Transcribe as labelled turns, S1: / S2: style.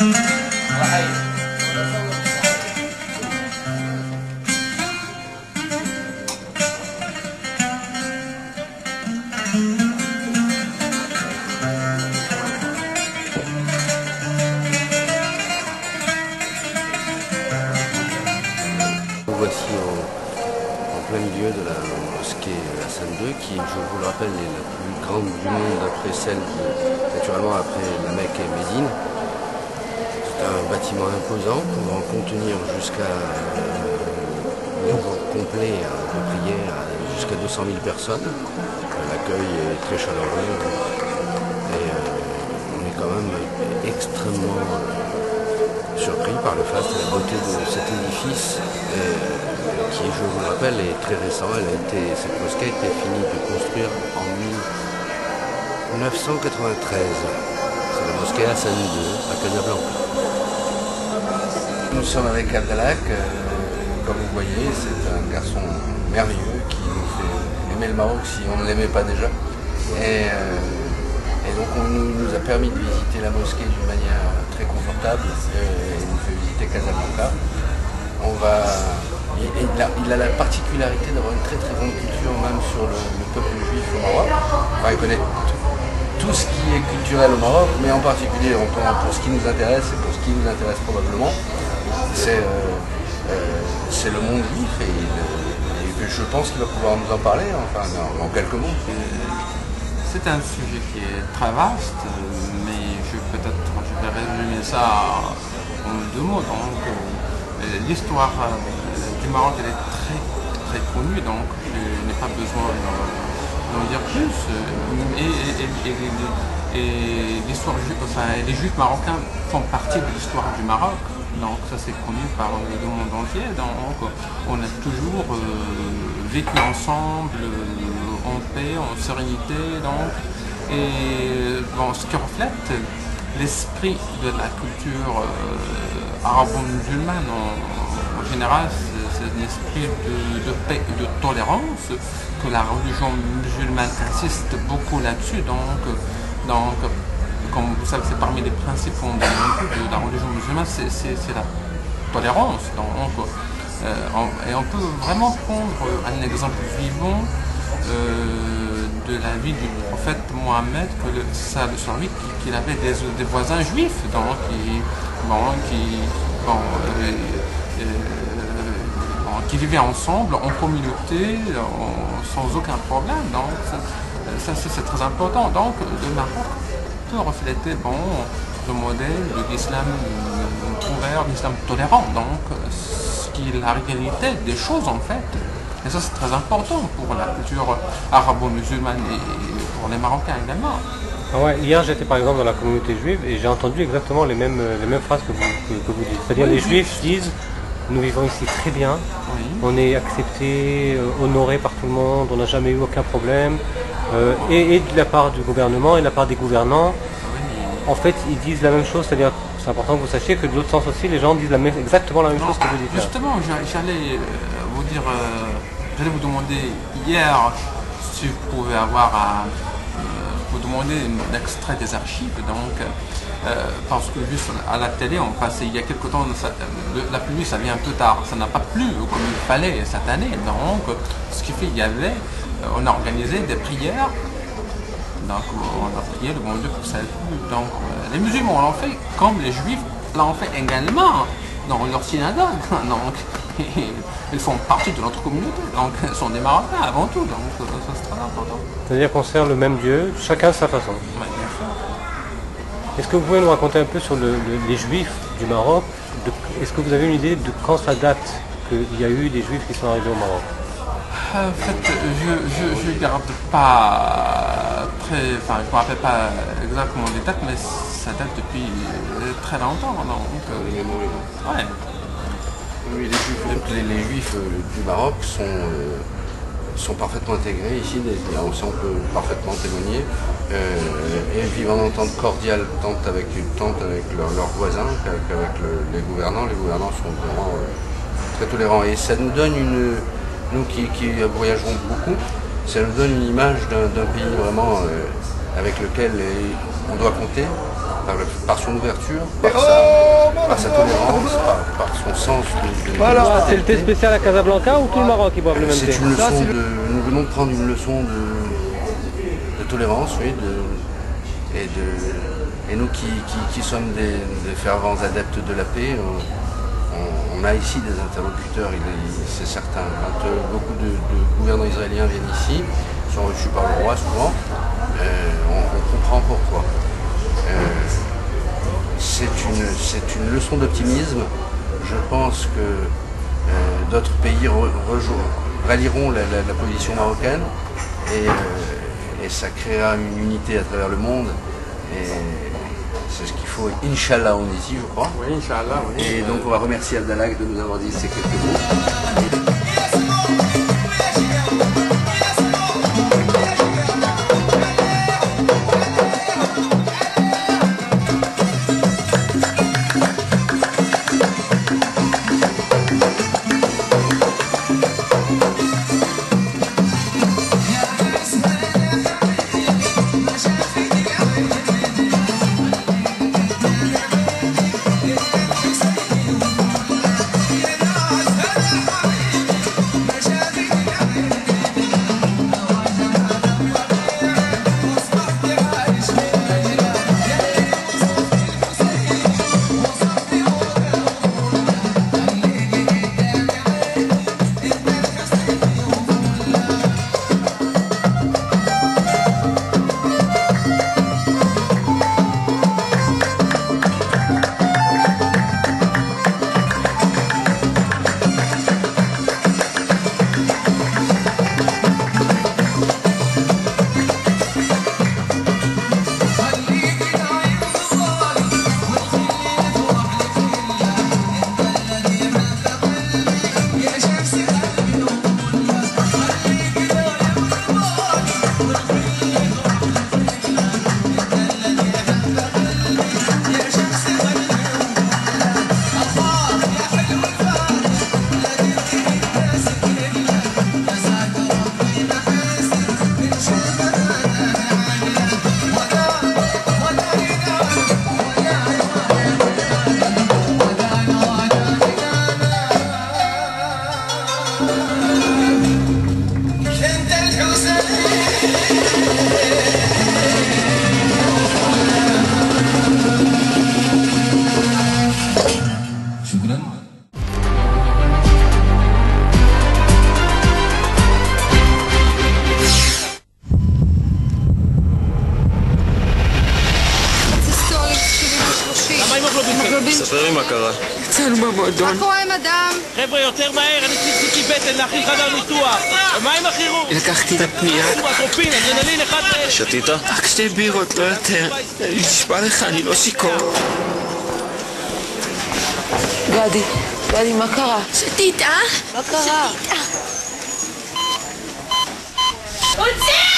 S1: Nous voici en plein milieu de la mosquée Hassan II, qui, je vous le rappelle, est la plus grande du monde après celle, naturellement après la Mecque et Médine. C'est un bâtiment imposant pouvant contenir jusqu'à nombre complet de prières jusqu'à 200 000 personnes. L'accueil est très chaleureux et on est quand même extrêmement surpris par le faste et la beauté de cet édifice qui, je vous le rappelle, est très récent. Cette mosquée a été finie de construire en 1993. C'est la mosquée Hassan II à Casablanca. Nous sommes avec Abdelhak. Comme vous voyez, c'est un garçon merveilleux qui nous fait aimer le Maroc si on ne l'aimait pas déjà. Et donc on nous a permis de visiter la mosquée d'une manière très confortable. Il nous fait visiter Casablanca. Il a la particularité d'avoir une très très grande culture même sur le peuple juif au Maroc. Enfin, il connaît tout ce qui est culturel au Maroc, mais en particulier pour ce qui nous intéresse et pour ce qui nous intéresse probablement, c'est le monde juif et je pense qu'il va pouvoir nous en parler, enfin en quelques mots.
S2: C'est un sujet qui est très vaste, mais je vais résumer ça en deux mots. Donc, l'histoire du Maroc elle est très très connue, donc je n'ai pas besoin d'en dire plus. Et l'histoire, enfin, les Juifs marocains font partie de l'histoire du Maroc. Donc ça c'est connu par le monde entier. Donc on a toujours vécu ensemble, en paix, en sérénité. Donc, et bon, ce qui reflète l'esprit de la culture arabo-musulmane en général, c'est un esprit de paix et de tolérance, que la religion musulmane insiste beaucoup là-dessus. Donc, comme vous savez, c'est parmi les principes fondamentaux de la religion musulmane, c'est la tolérance. Et on peut vraiment prendre un exemple vivant de la vie du prophète Mohammed, qu'il avait des voisins juifs, qui vivaient ensemble en communauté sans aucun problème. Donc ça c'est très important. Donc le Maroc peut refléter le modèle de l'islam ouvert, l'islam tolérant, donc ce qui est la réalité des choses en fait. Et ça c'est très important pour la culture arabo-musulmane et pour les Marocains également.
S3: Ah ouais, hier j'étais par exemple dans la communauté juive et j'ai entendu exactement les mêmes phrases que vous dites. C'est-à-dire les juifs disent nous vivons ici très bien, oui. On est accepté, honoré par tout le monde, on n'a jamais eu aucun problème. Et de la part du gouvernement et de la part des gouvernants, oui. En fait ils disent la même chose, c'est-à-dire c'est important que vous sachiez que de l'autre sens aussi les gens disent exactement la même chose que vous dites.
S2: Justement, j'allais vous dire, j'allais vous demander hier si vous pouvez vous demander un extrait des archives, parce que juste à la télé, on passait il y a quelque temps, la pluie ça vient un peu tard, ça n'a pas plu comme il fallait cette année, donc ce qui fait on a organisé des prières, donc on a prié le bon Dieu pour ça. Donc les musulmans l'ont fait comme les juifs l'ont fait également dans leur synagogue, donc ils font partie de notre communauté, donc ils sont des Marocains avant tout, donc ça c'est très important.
S3: C'est-à-dire qu'on sert le même Dieu, chacun à sa façon.
S2: Oui, bien sûr.
S3: Est-ce que vous pouvez nous raconter un peu sur les Juifs du Maroc? Est-ce que vous avez une idée de quand ça date qu'il y a eu des Juifs qui sont arrivés au Maroc?
S2: En fait, je ne garde pas je ne me rappelle pas exactement les dates, mais ça date depuis très longtemps. Ouais.
S1: Oui, les Juifs du Maroc sont parfaitement intégrés ici, on peut parfaitement témoigner, et ils vivent en entente cordiale tant avec leurs voisins qu'avec les gouvernants. Les gouvernants sont vraiment très tolérants et ça nous donne nous qui voyageons beaucoup, ça nous donne une image d'un pays vraiment avec lequel on doit compter par son ouverture, par sa tolérance, par son sens de
S3: voilà. C'est le thé spécial à Casablanca ou tout le Maroc qui boivent le même thé?
S1: Nous venons de prendre une leçon de tolérance, oui, et nous qui sommes des fervents adeptes de la paix, on a ici des interlocuteurs, c'est certain. Quand beaucoup de gouvernants israéliens viennent ici, sont reçus par le roi souvent, on comprend pourquoi. C'est une leçon d'optimisme. Je pense que d'autres pays rallieront la position marocaine et ça créera une unité à travers le monde. Et c'est ce qu'il faut, Inch'Allah, on dit ici, je crois.
S2: Oui, Inch'Allah. Oui.
S1: Et donc on va remercier Abdallah de nous avoir dit ces quelques mots.
S4: ספרי מה קרה.
S5: יצאנו במועדון.
S6: מה קורה עם אדם?
S4: חבר'ה, יותר מהר, אני ציציתי בטן להכין חדר ניתוח. ומה עם החירום?
S5: לקחתי את הפנייה.
S4: אטרופין, אדרנלין, אחד... שתית?
S5: רק 2 בירות, לא יותר. נשבע לך, אני לא שיכור. גדי, מה קרה?
S6: שתית, אה?
S5: מה קרה?
S6: הוציא!